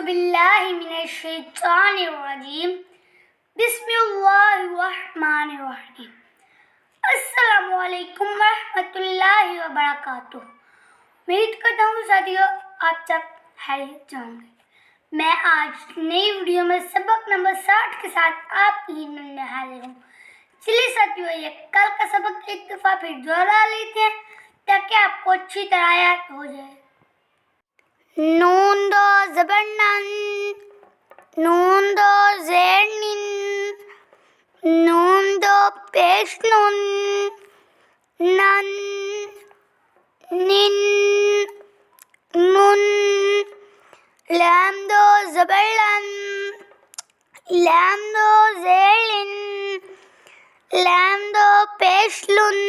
باللہ من الشیطان الرجیم بسم اللہ الرحمن الرحیم السلام علیکم ورحمۃ اللہ وبرکاتہ۔ امید کرتا ہوں ساتھیوں آپ سب خیریت سے ہوں گے۔ میں آج نئی ویڈیو میں سبق نمبر 60 کے ساتھ آپ کی خدمت میں حاضر ہوں۔ چلیے ساتھیوں یہ کل کا سبق ایک دفعہ پھر دوہرا لیتے ہیں تاکہ آپ کو اچھی طرح یاد ہو جائے۔ نون دو زبر نن، نون دو زیر نن، نون دو پیش نن، نن، نن، نن، لام دو زبر لن، لام دو زیر لن، لام دو پیش لن،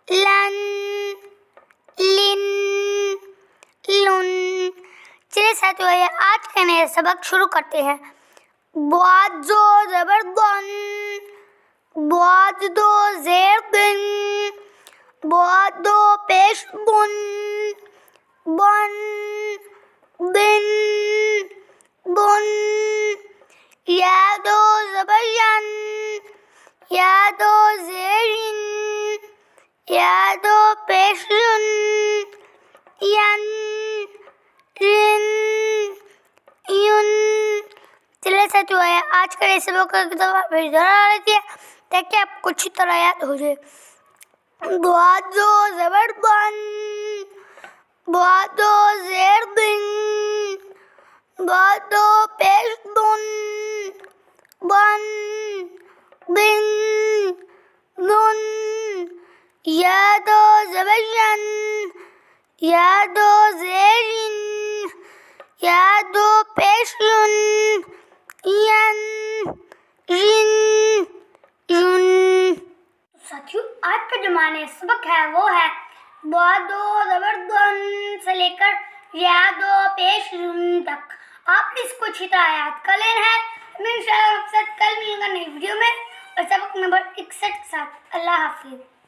لن، لن، لن۔ چلیے ساتھیوں آج کا نیا سبق شروع کرتے ہیں۔ بعد دو زبر بن، بعد دو زیر بن، بعد دو پیش بن، بن، بن، بن، یا دو زبر ین، یا دو زیر ین، یا دو پیش ین، ین، رن، یون۔ چلیے ساتھیوں آج کا یہ سبق ایک دفعہ پھر دوہرا لیتے ہیں تاکہ آپ کو اچھی طرح یاد ہو جائے۔ بعد دو زبر بن، بعد دو زیر بن، بعد دو پیش بن، بن، بن، بن، یا دو زبر ین، یا دو زیر ین، یا دو پیش ین، ین، رن، یون۔ ساتھیوں آج کا جو معنی سبق ہے وہ ہے بعد دو زبر دن سے لے کر یا دو پیش رن تک۔ آپ نے اس کو اچھی طرح یاد کر لینا ہے۔ ہم انشاءاللہ آپ کے ساتھ کل ملیں گے نئی ویڈیو میں اور سبق نمبر 61 کے ساتھ۔ اللہ حافظ۔